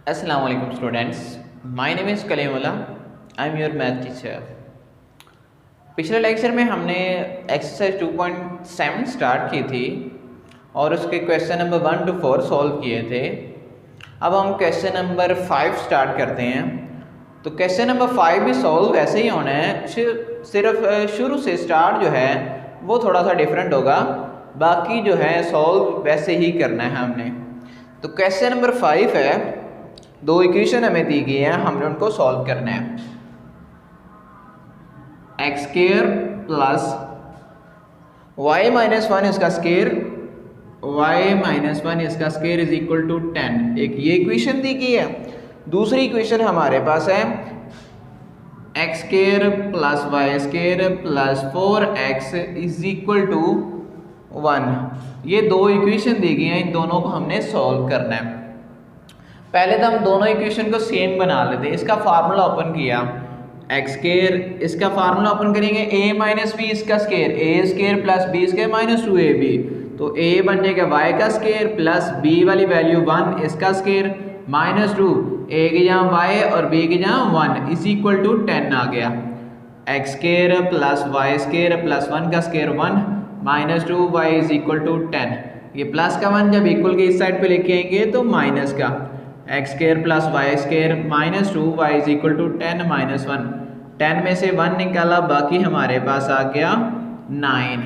Assalamu alaikum students. My name is Kalimullah. I am your math teacher. पिछले lecture में हमने exercise 2.7 start की थी और उसके क्वेश्चन नंबर 1 to 4 सॉल्व किए थे। अब हम क्वेश्चन नंबर 5 स्टार्ट करते हैं। तो क्वेश्चन नंबर 5 भी सॉल्व वैसे ही होना है, सिर्फ शुरू से स्टार्ट जो है वो थोड़ा सा डिफरेंट होगा, बाकी जो है सॉल्व वैसे ही करना है हमने। तो क्वेश्चन नंबर 5 है, दो इक्वेशन हमें दी गई है, हमने उनको सॉल्व करना है। X square plus y minus 1 इसका स्क्वायर, वाई माइनस 1 इसका स्क्वायर इज इक्वल टू 10। एक ये इक्वेशन दी गई है। दूसरी इक्वेशन हमारे पास है x square plus y square plus 4x is equal to 1। ये दो इक्वेशन दी गई हैं, इन दोनों को हमने सॉल्व करना है। पहले तो हम दोनों इक्वेशन को सेम बना लेते हैं। इसका फार्मूला ओपन किया, एक्स स्क्वायर, इसका फार्मूला ओपन करेंगे ए माइनस बी इसका square, A square plus B square minus 2ab। तो ए बन जाएगा वाई का स्क्वायर प्लस बी वाली वैल्यू 1 इसका स्क्वायर माइनस 2, ए की जहाँ वाई और बी की जहाँ 1 इज इक्वल टू 10 आ गया। X square plus y square plus 1 का square 1 minus 2 y is equal to 10। ये प्लस का 1 जब इक्वल के इस साइड पे लेके आएंगे तो माइनस का x square plus y square minus 2 y is equal to 10 minus 1। 10 में से 1 निकाला, बाकी हमारे पास आ गया 9।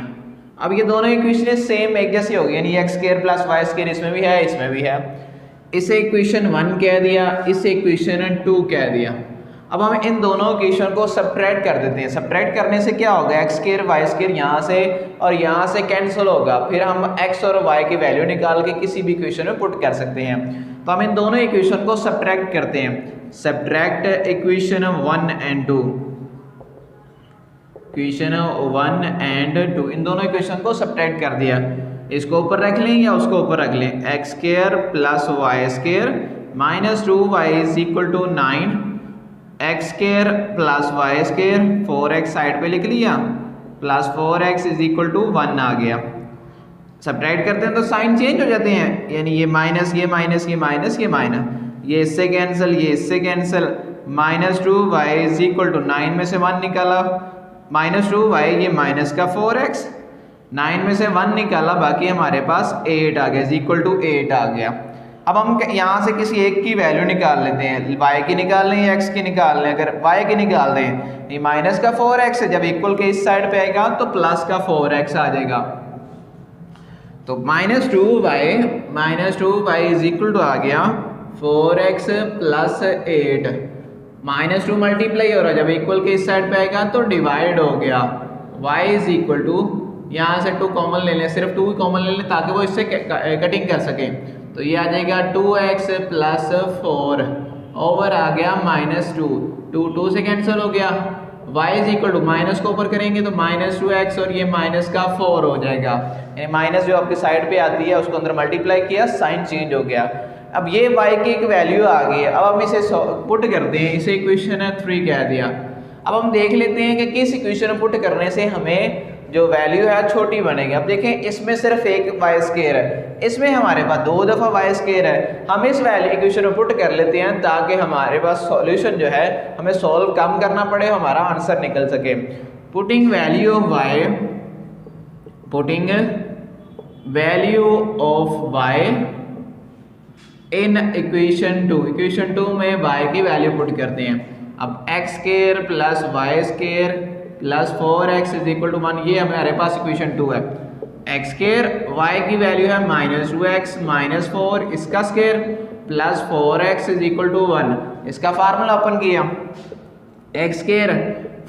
अब ये दोनों इक्वेशन सेम एक जैसी होगी, यानी x square plus y square इसमें भी है इसमें भी है। इसे इक्वेशन 1 कह दिया, इसे इक्वेशन 2 कह दिया। अब हम इन दोनों इक्वेशन को सब्ट्रैक्ट कर देते हैं। सब्ट्रैक्ट करने से क्या होगा, एक्स स्क्वायर वाई स्क्वायर यहाँ से और यहाँ से कैंसिल होगा, फिर हम एक्स और वाई की वैल्यू निकाल के किसी भी इक्वेशन में पुट कर सकते हैं। तो हम इन दोनों इक्वेशन को सब्ट्रैक्ट करते हैं। Subtract equation 1 and 2, equation 1 and 2, इन दोनों इक्वेशन को सब्ट्रैक्ट कर दिया। इसको ऊपर रख लें या उसको ऊपर रख लें, x square plus y square minus 2 y is equal to 9, x square plus y square 4x side पे लिख लिया plus 4x is equal to 1 आ गया। सब्ट्रैक्ट करते हैं तो साइन चेंज हो जाते हैं, यानी ये माइनस ये माइनस ये माइनस ये माइनस, ये इससे कैंसिल ये इससे cancel, minus 2 y is equal to 9 में से 1 निकाला माइनस 2 वाई, ये माइनस का 4x, 9 में से 1 निकाला, बाकी हमारे पास 8 आ गया इज इक्वल टू 8 आ गया। अब हम यहाँ से किसी एक की वैल्यू निकाल लेते हैं, y की निकाल लें या x की निकाल लें। अगर y की निकाल दें, ये माइनस का 4x है, जब इक्वल के इस साइड पे आएगा तो प्लस का 4x आ जाएगा। तो minus 2 y is equal to आ गया 4x प्लस 8, माइनस 2 मल्टीप्लाई हो रहा है, जब इक्वल के इस साइड पे आएगा तो डिवाइड हो गया, y इज इक्वल टू, यहाँ से 2 कॉमन ले लें, सिर्फ 2 कॉमन ले लें ताकि वो इससे कटिंग कर सके। तो ये आ जाएगा 2x प्लस 4 ओवर आ गया माइनस 2 से कैंसिल हो गया, y is equal to, minus को ऊपर करेंगे तो माइनस 2x और ये माइनस का 4 हो जाएगा, यानी माइनस जो आपकी साइड पे आती है उसको अंदर मल्टीप्लाई किया, साइन चेंज हो गया। अब ये y की एक वैल्यू आ गई है, अब हम इसे पुट करते हैं, इसे इक्वेशन 3 कह दिया। अब हम देख लेते हैं कि किस इक्वेशन में पुट करने से हमें जो वैल्यू है छोटी बनेगी। अब देखें, इसमें सिर्फ एक वाई स्क्वायर है, इसमें हमारे पास 2 दफ़ा वाई स्क्वायर है। हम इस वैल्यू इक्वेशन में पुट कर लेते हैं ताकि हमारे पास सॉल्यूशन जो है हमें सॉल्व कम करना पड़े, हमारा आंसर निकल सके। Putting value of y, putting value of y in equation 2, equation 2 में y की वैल्यू पुट करते हैं। अब x square plus y square plus 4x is equal to 1, ये हमारे पास इक्वेशन 2 है। एक्स स्क्वायर, y की वैल्यू है माइनस 2x माइनस 4 इसका square plus 4x is equal to 1, इसका फार्मूला ओपन किया। एक्स स्क्वायर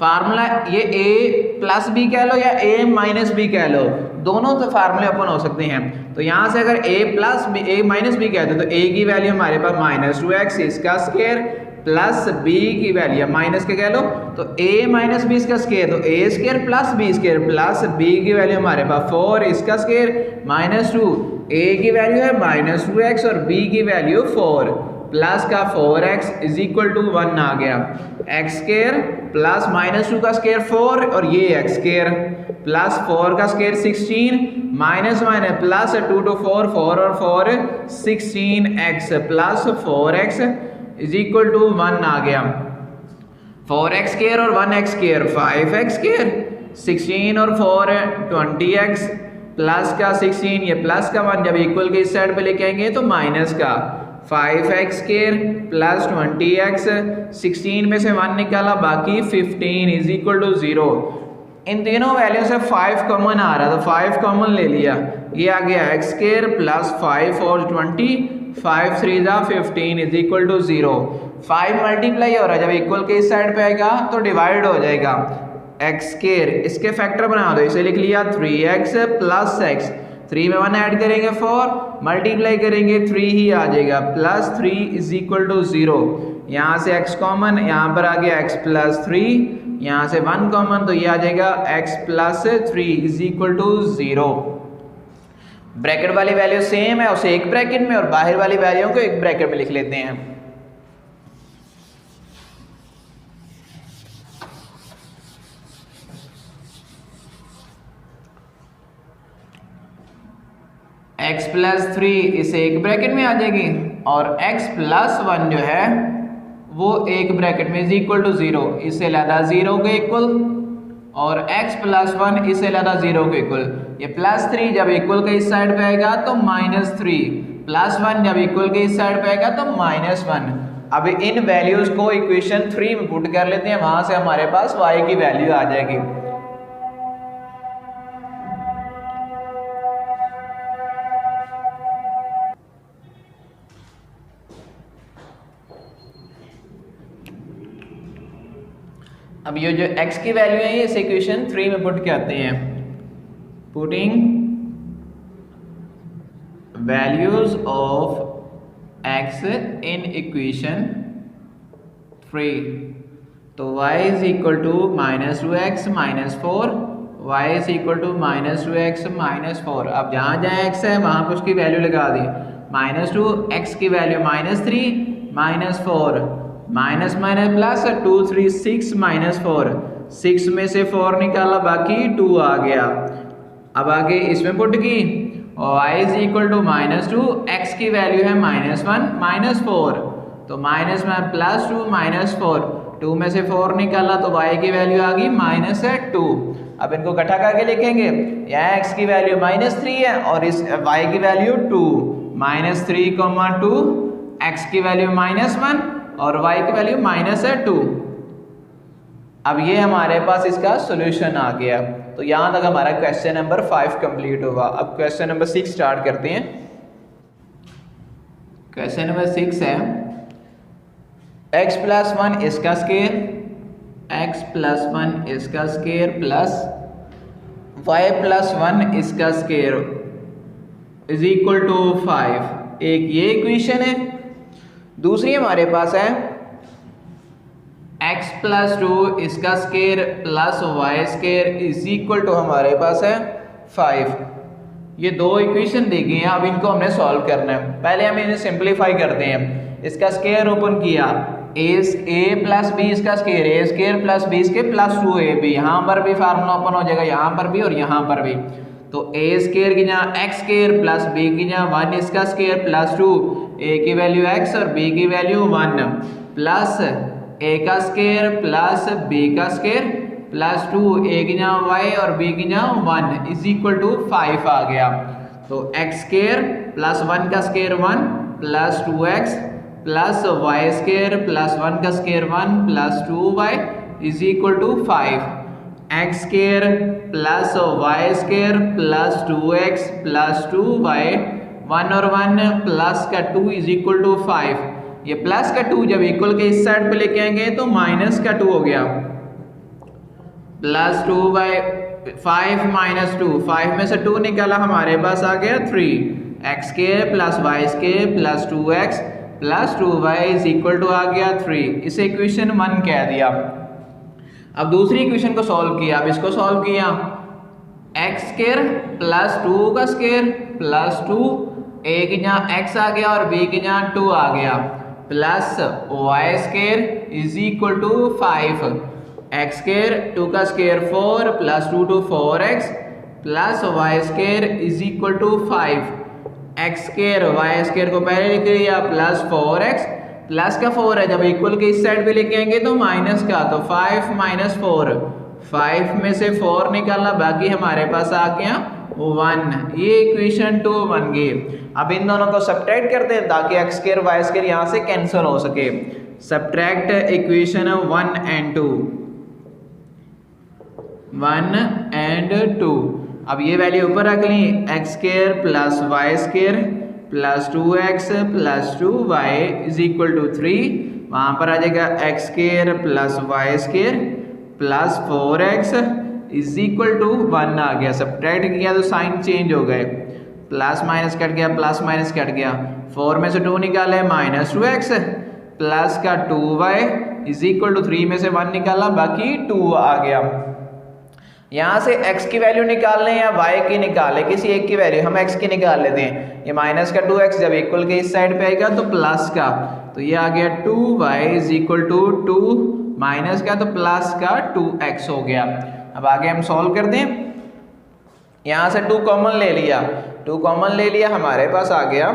फार्मूला, ये a प्लस बी कह लो या a माइनस बी कह लो, दोनों तो फार्मूले ओपन हो सकते हैं। तो यहाँ से अगर a plus b a minus b कहते हैं तो a की वैल्यू हमारे पास माइनस 2x इसका स्क्वायर प्लस b की वैल्यू माइनस के कह लो तो a माइनस बी इसका स्क्वायर, तो a square plus b square plus b की वैल्यू हमारे पास 4 इसका स्क्वायर माइनस 2, a की वैल्यू है माइनस 2x और b की वैल्यू 4 प्लस का 4x इज इक्वल टू 1 आ गया। एक्स स्क्वायर प्लस माइनस 2 का स्क्वायर 4 और ये एक्स स्क्वायर प्लस 4 का square 16 minus minus plus 2 to 4 4 और 4 16x plus 4x is equal to 1 आ गया 4x स्क्वायर और 1x स्क्वायर 5x स्क्वायर 16 और 4 20x प्लस का 16 ये प्लस का 1 जब इक्वल के इस साइड पे लेके आएंगे तो माइनस का 5x स्क्वायर प्लस 20x 16 में से 1 निकाला बाकी 15 इज इक्वल टू 0। इन तीनों वैल्यू से 5 कॉमन आ रहा था 5 कॉमन ले लिया ये आ गया x स्क्वायर प्लस 5 और 20 5 3 जा 15 इज इक्वल टू 0। 5 मल्टीप्लाई हो रहा है जब इक्वल के इस साइड पे आएगा तो डिवाइड हो जाएगा x स्क्वायर इसके फैक्टर बना दो इसे लिख लिया 3x प्लस x 3 में 1 ऐड करेंगे 4 मल्टीप्लाई करेंगे 3 ही आ जाएगा प्लस 3 इज इक्वल टू 0। यहाँ से x कॉमन यहाँ पर आ गया x प्लस 3 यहाँ से 1 कॉमन तो ये आ जाएगा x plus 3 is equal to 0। Bracket वाली वैल्यू सेम है उसे एक ब्रैकेट में और बाहर वाली वैल्यू को एक ब्रैकेट में लिख लेते हैं। x प्लस 3 इसे एक ब्रैकेट में आ जाएगी और x प्लस 1 जो है वो एक ब्रैकेट में इज इक्वल टू 0 इससे ज़्यादा 0 के इक्वल और x प्लस 1 इससे ज़्यादा 0 के इक्वल। ये प्लस 3 जब इक्वल के इस साइड पे आएगा तो माइनस 3 प्लस 1 जब इक्वल के इस साइड पे आएगा तो माइनस 1। अब इन वैल्यूज को इक्वेशन 3 में पुट कर लेते हैं वहां से हमारे पास y की वैल्यू आ जाएगी। अब ये जो x की वैल्यू है ये इस इक्वेशन 3 में पुट करते हैं। Putting values of x in equation 3 तो y is equal to -2x -4 y is equal to -2x -4। अब जहाँ जहाँ x है वहाँ पर उसकी वैल्यू लगा दी -2 x की वैल्यू -3 -4 माइनस माइनस प्लस 2 3 6 -4 6 में से 4 निकाला बाकी 2 आ गया। अब आगे इसमें पुट की और y is equal to -2 x की वैल्यू है -1 -4 तो माइनस में प्लस 2 -4 2 में से 4 निकाला तो y की वैल्यू आ गई -2। अब इनको इकट्ठा करके लिखेंगे यहाँ x की वैल्यू -3 है और इस y की वैल्यू 2 -3 2 x की वैल्यू -1 और y की वैल्यू -2। अब ये हमारे पास इसका सॉल्यूशन आ गया। तो यहाँ तक हमारा क्वेश्चन नंबर 5 कंप्लीट होगा। अब क्वेश्चन नंबर 6 स्टार्ट करते हैं। क्वेश्चन नंबर 6 है x प्लस 1 इसका स्क्वायर x प्लस 1 इसका स्क्वायर प्लस y प्लस 1 इसका स्क्वायर इज इक्वल टू 5। एक ये इक्वेशन है। दूसरी हमारे पास है x प्लस 2 इसका square plus y square is equal to हमारे पास है 5। ये दो इक्वेशन दी गई हैं। अब इनको हमने सॉल्व करना है। पहले हम इन्हें सिंपलीफाई करते हैं। इसका स्क्वायर ओपन किया a प्लस b इसका square a square plus b square plus 2ab यहाँ पर भी फार्मूला ओपन हो जाएगा यहाँ पर भी और यहाँ पर भी। तो a स्क्वायर की जहाँ x स्क्वायर प्लस b की जहाँ 1 इसका स्क्वायर प्लस 2 a की वैल्यू x और b की वैल्यू 1 प्लस a का स्क्वायर प्लस b का स्क्वायर प्लस 2 a की जहाँ y और b की जहाँ 1 इज इक्वल टू 5 आ गया। तो x स्क्वायर प्लस 1 का square 1 plus 2x plus y square plus 1 का square 1 plus 2y is equal to 5। x square plus y square plus 2x plus 2y 1 और 1 प्लस का 2 is equal to 5। ये plus का 2 जब equal के इस side पे लेके आएंगे तो माइनस का 2 हो गया प्लस 2 बाई 5 माइनस 2 5 में से 2 निकाला हमारे पास आ गया 3 x square plus y square plus 2x plus 2y is equal to आ गया 3। इसे इक्वेशन 1 कह दिया। अब दूसरी इक्वेशन को सॉल्व किया। अब इसको सॉल्व किया x स्क्वायर प्लस 2 का स्क्वायर प्लस 2 a की जहाँ x आ गया और b की जहाँ 2 आ गया plus y square is equal to 5 x square 2 का square 4 plus 2 to 4x plus y square is equal to 5 x square y square को पहले लिख लिया प्लस 4x प्लस का 4 है, जब इक्वल के इस साइड पे लेके आएंगे तो माइनस का, तो 5 माइनस 4, 5 में से 4 निकालना, बाकी हमारे पास आ गया 1। ये इक्वेशन 2 बन गई। अब इन दोनों को सब्ट्रैक्ट करते हैं ताकि एक्स स्केयर वाई स्केयर यहाँ से कैंसिल हो सके। Subtract equation 1 and 2, 1 and 2। अब ये वैल्यू ऊपर रख ली, x square plus y square plus 2x plus 2y is equal to 3। वहाँ पर आ जाएगा x square plus y square plus 4x is equal to 1 आ गया। सब्ट्रैक्ट किया तो साइन चेंज हो गए, प्लस माइनस कट गया, प्लस माइनस कट गया, 4 में से 2 निकाले माइनस 2x प्लस का 2y इज इक्वल टू 3 में से 1 निकाला, बाकी 2 आ गया। यहाँ से x की वैल्यू निकाल लें या y की निकालें, किसी एक की वैल्यू, हम x की निकाल लेते हैं। ये माइनस का 2x जब इक्वल के इस साइड पे आएगा तो प्लस का, तो ये आ गया 2y is equal to 2 minus का तो प्लस का 2x हो गया। अब आगे हम सॉल्व कर दें। यहाँ से 2 कॉमन ले लिया, 2 कॉमन ले लिया, हमारे पास आ गया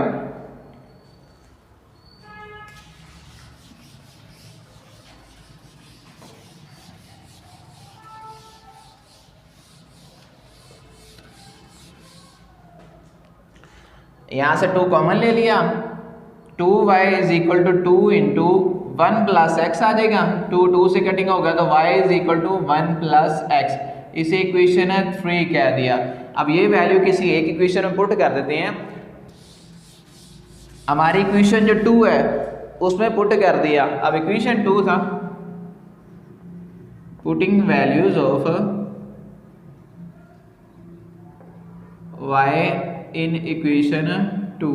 यहाँ से 2 कॉमन ले लिया, 2y is equal to 2 into 1 plus x आ जाएगा, 2 से कटिंग होगा तो y is equal to 1 plus x, इसे इक्वेशन 3 कह दिया। अब ये वैल्यू किसी एक इक्वेशन में पुट कर देते हैं। हमारी इक्वेशन जो 2 है उसमें पुट कर दिया। अब इक्वेशन 2 था, putting values of y in equation 2।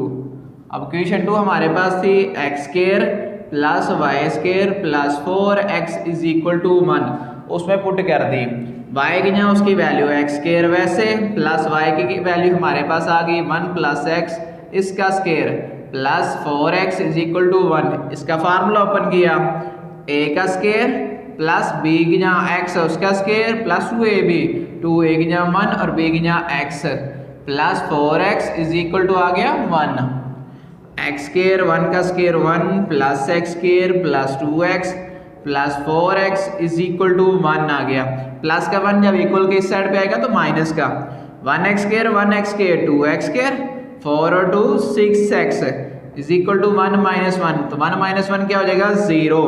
अब इक्वेशन 2 हमारे पास थी x square plus y square plus 4x is equal to 1, उसमें पुट कर दी। y की जहाँ उसकी वैल्यू एक्स स्केयर वैसे प्लस y की वैल्यू हमारे पास आ गई 1 प्लस x इसका square plus 4x is equal to 1। इसका फार्मूला ओपन किया, a का स्केयर प्लस b की जहाँ x है उसका स्केयर प्लस 2ab, 2a की जहाँ 1 और b की जहाँ x plus 4x is equal to आ गया 1। एक्स स्केयर 1 का square 1 plus x square plus 2x plus 4x is equal to 1 आ गया। प्लस का 1 जब इक्वल के इस साइड पे आएगा तो माइनस का 1x स्केयर 2x स्केयर 4 और 2 6x is equal to 1 minus 1, तो 1 माइनस 1 क्या हो जाएगा 0।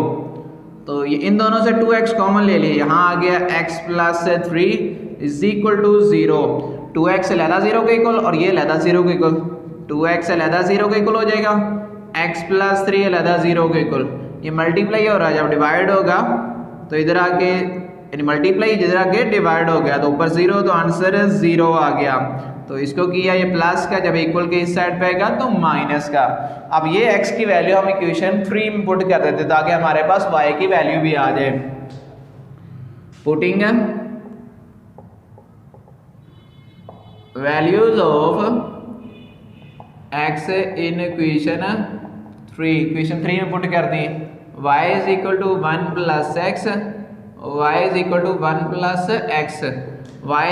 तो ये इन दोनों से 2x कॉमन ले लिए, यहाँ आ गया x plus 3 is equal to 0। 2x लहदा 0 के इक्वल और ये लहदा 0 के इक्वल, 2x लहदा 0 के इक्वल हो जाएगा, x प्लस 3 लहदा 0 के इक्वल। ये मल्टीप्लाई हो रहा है, जब डिवाइड होगा तो इधर आके यानी मल्टीप्लाई इधर आके डिवाइड हो गया तो ऊपर 0 तो आंसर 0 आ गया। तो इसको किया ये प्लस का, जब इक्वल के इस साइड पे आएगा तो माइनस का। अब ये x की वैल्यू हम इक्वेशन 3 में पुट कर देते ताकि हमारे पास y की वैल्यू भी आ जाए। Putting values of x in equation 3, equation 3 में पुट कर दी। y is equal to 1 plus x, y is equal to 1 plus x. y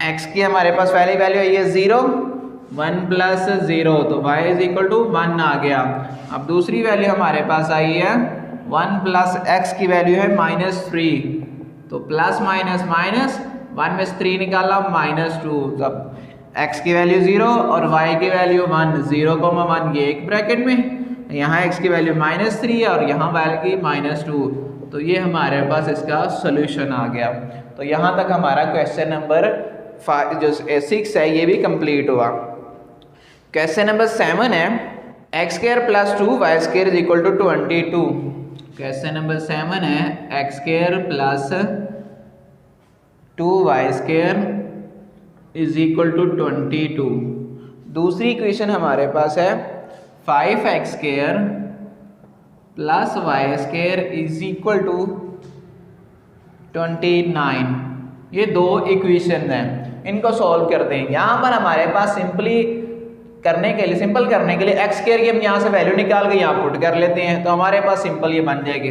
x की हमारे पास पहली वैल्यू आई है 0, 1 प्लस 0 तो y इज इक्वल टू 1 आ गया। अब दूसरी वैल्यू हमारे पास आई है 1 प्लस x की वैल्यू है -3, तो प्लस माइनस माइनस 1 में से 3 निकाला -2, तब x की वैल्यू 0 और y की वैल्यू 1, 0,1 ये एक ब्रैकेट में, यहाँ x की वैल्यू -3 है और यहाँ वैल्यू की -2, तो ये हमारे पास इसका सोल्यूशन आ गया। तो यहाँ तक हमारा क्वेश्चन नंबर 6 है ये भी कंप्लीट हुआ। क्वेश्चन नंबर 7 है x square plus 2y square is equal to 22। Question number 7 है x square plus 2y square is equal to 22। दूसरी इक्वेशन हमारे पास है 5x square plus y square is equal to 29। ये दो इक्वेशन हैं, इनको सॉल्व करते हैं। यहाँ पर हमारे पास सिंपल करने के लिए x स्क्वायर की हम यहाँ से वैल्यू निकाल के यहाँ पुट कर लेते हैं, तो हमारे पास सिंपल ये बन जाएगी।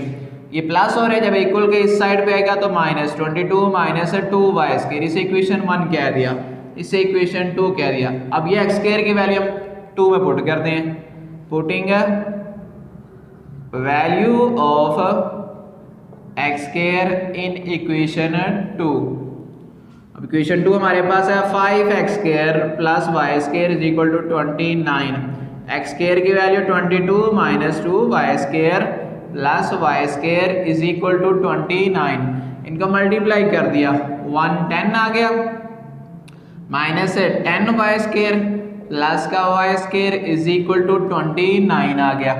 ये प्लस हो रहा है, जब इक्वल के इस साइड पे आएगा तो -22 माइनस 2y², इसे इक्वेशन 1 कह दिया, इसे इक्वेशन 2 कह दिया। अब ये x² की वैल्यू हम 2 में पुट करते हैं, putting value of x² in equation 2। अब इक्वेशन 2 हमारे पास है 5x² plus y² is equal to 29। x² की value 22 minus 2y² plus y² is equal to 29। इनको मल्टीप्लाई कर दिया, 110 आ गया, माइनस 10y² प्लस का y² इज इक्वल टू 29 आ गया।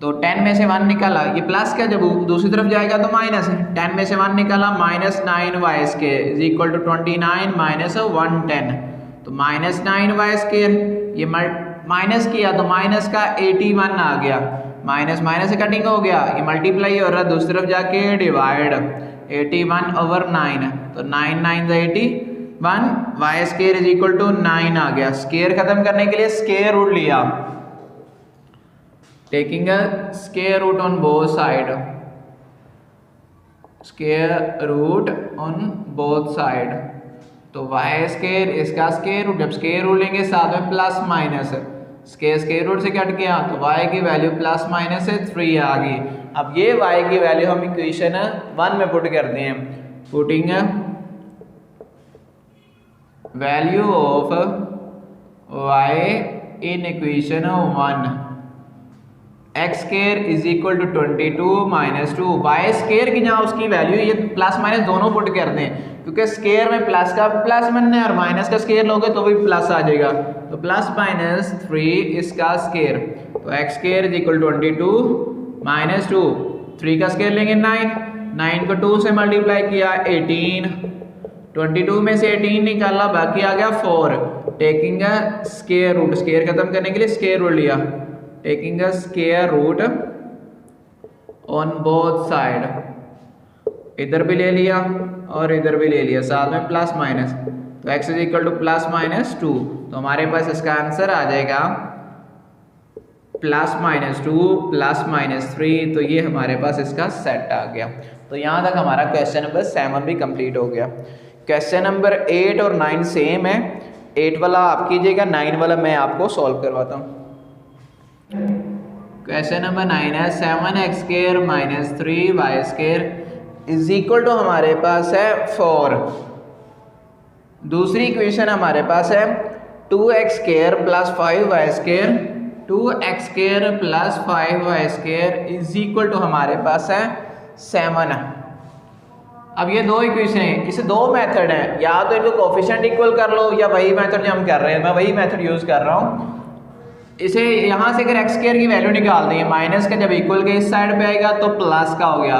तो 10 में से 1 निकाला, ये प्लस का जब दूसरी तरफ जाएगा तो माइनस है, 10 में से 1 निकाला -9y² is equal to 29 minus 110, तो -9y², ये माइनस किया तो माइनस का 81 आ गया, माइनस माइनस से कटिंग हो गया, ये मल्टीप्लाई हो रहा है, दूसरी तरफ जाके डिवाइड, 81/9, तो 9 9 81, y² इज इक्वल टू 9 आ गया। स्क्वायर खत्म करने के लिए स्क्वायर रूट लिया, taking a square root on both side, square root on both side, तो y² इसका स्क्वायर रूट, जब स्क्वायर रूट लेंगे साथ में प्लस माइनस, स्क्वायर रूट से कट गया तो y की वैल्यू प्लस माइनस 3 आ गई। अब ये y की वैल्यू हम इक्वेशन 1 में पुट करते हैं, putting value of y in equation 1, x² is equal to 22 minus 2, y² की जहाँ उसकी वैल्यू, ये प्लस माइनस दोनों पुट करते हैं, क्योंकि स्क्वायर में प्लस का प्लस बनना है और माइनस का स्क्वायर लोगे तो भी प्लस आ जाएगा, तो प्लस माइनस 3 इसका स्क्वायर, तो x² इज इक्वल 22 माइनस 2, 3 का स्क्वायर लेंगे 9, 9 को 2 से मल्टीप्लाई किया 18, 22 में से 18 निकाला, बाकी आ गया 4, taking a square root, square खत्म करने के लिए स्क्वायर रूट लिया, taking a square root on both side, इधर भी ले लिया और इधर भी ले लिया, साथ में प्लस माइनस, तो x is equal two plus minus 2, तो हमारे पास इसका आंसर आ जाएगा प्लस माइनस 2 प्लस माइनस 3, तो ये हमारे पास इसका सेट आ गया। तो यहाँ तक हमारा क्वेश्चन नंबर 7 भी कंप्लीट हो गया। क्वेश्चन नंबर 8 और 9 सेम है, 8 वाला आप कीजिएगा, 9 वाला मैं आपको सॉल्व करवाता हूँ। क्वेश्चन नंबर 9 है 7x² minus 3y² is equal to हमारे पास है 4। दूसरी इक्वेशन हमारे पास है 2x² plus 5y² 2x² plus 5y² is equal to हमारे पास है 7। अब ये दो इक्वेशन है, इसे दो मेथड है, या तो इनको कोफिशिएंट इक्वल कर लो या वही मेथड जो हम कर रहे हैं, मैं वही मेथड यूज कर रहा हूँ। इसे यहाँ से अगर x² की वैल्यू निकाल देंगे, माइनस का जब इक्वल के इस साइड पे आएगा तो प्लस का हो गया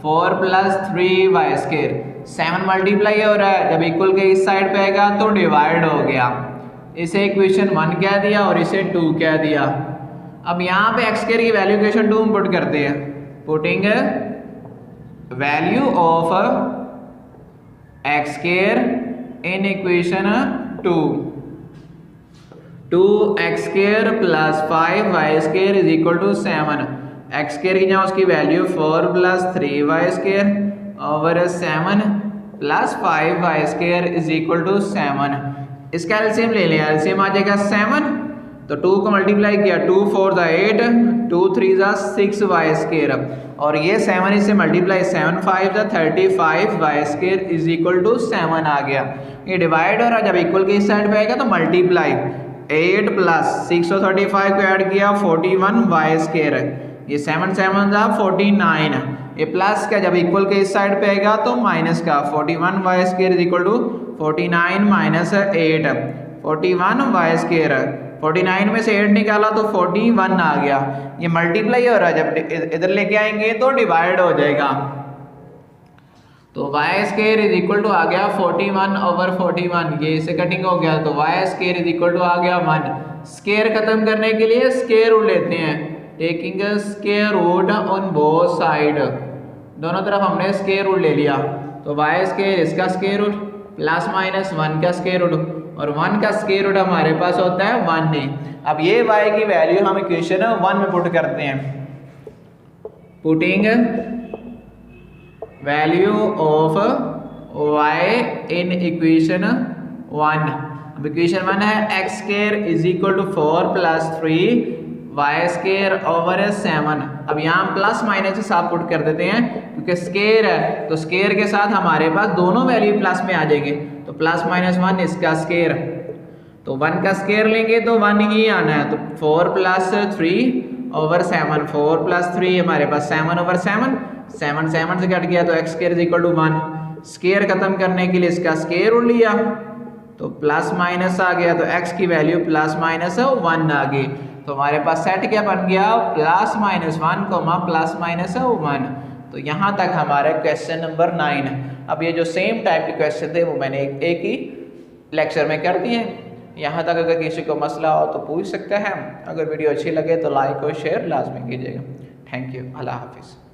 4 प्लस 3y², 7 मल्टीप्लाई हो रहा है, जब इक्वल के इस साइड पे आएगा तो डिवाइड हो गया, इसे इक्वेशन 1 कह दिया और इसे 2 कह दिया। अब यहाँ पे x² की वैल्यू इक्वेशन 2 में पुट करते हैं, putting value of x² in equation 2, 2x² plus 5y² is equal to 7, x² की जहाँ उसकी value 4 plus 3y² over 7 plus 5y² is equal to 7। इसका एलसीएम ले लें, एलसीएम आ जाएगा 7, तो 2 को मल्टीप्लाई किया, 2 4 ज़ा 8, 2 3 ज़ा 6y², और ये 7 इससे मल्टीप्लाई, 7 5 ज़ा 35y² इज इक्वल टू 7 आ गया। ये डिवाइड हो रहा है, जब इक्वल के इस साइड पे आएगा तो मल्टीप्लाई, 8 प्लस 635 को ऐड किया 41y², ये 7 7 ज़ा 49, ये प्लस का जब इक्वल के इस साइड पे आएगा तो माइनस का 41y² is equal to 49 minus 8, 41y², 49 में से 8 निकाला तो 41 आ गया, ये मल्टीप्लाई हो रहा है, जब इधर लेके आएंगे तो डिवाइड हो जाएगा, तो y² इज इक्वल टू आ गया 41 ओवर 41, ये इसे कटिंग हो गया, तो y² इज इक्वल टू आ गया 1। स्क्वायर खत्म करने के लिए स्क्वायर रूट लेते हैं, taking square root on both side, दोनों तरफ हमने स्क्वायर रूट ले लिया, तो y² इसका स्क्वायर रूट प्लस माइनस 1 का स्क्वायर रूट, और 1 का स्क्वायर रूट हमारे पास होता है 1 ही। अब ये y की वैल्यू हम इक्वेशन 1 में पुट करते हैं, putting value of y in equation 1। अब इक्वेशन 1 है x square is equal to 4 plus 3 y square over 7। अब यहाँ प्लस माइनस साफ पुट कर देते हैं क्योंकि स्क्वायर है, तो स्क्वायर के साथ हमारे पास दोनों वैल्यू प्लस में आ जाएंगे, तो प्लस माइनस 1 इसका स्क्वायर, तो 1 का स्क्वायर लेंगे तो 1 ही आना है, तो 4 प्लस 3 ओवर 7, 4 प्लस 3 हमारे पास 7 ओवर 7, 7 7 से कट गया तो x square is equal to 1। Square खत्म करने के लिए इसका स्क्वायर उड़ लिया तो प्लस माइनस आ गया, तो x की वैल्यू प्लस माइनस 1 आ गई। तो हमारे पास सेट क्या बन गया, प्लस माइनस 1 प्लस माइनस 1। तो यहाँ तक हमारा क्वेश्चन नंबर 9। अब ये जो सेम टाइप के क्वेश्चन थे वो मैंने एक ही लेक्चर में कर दिए। यहाँ तक अगर किसी को मसला हो तो पूछ सकते हैं। अगर वीडियो अच्छी लगे तो लाइक और शेयर लाजमी कीजिएगा। थैंक यू, अल्लाह हाफिज़।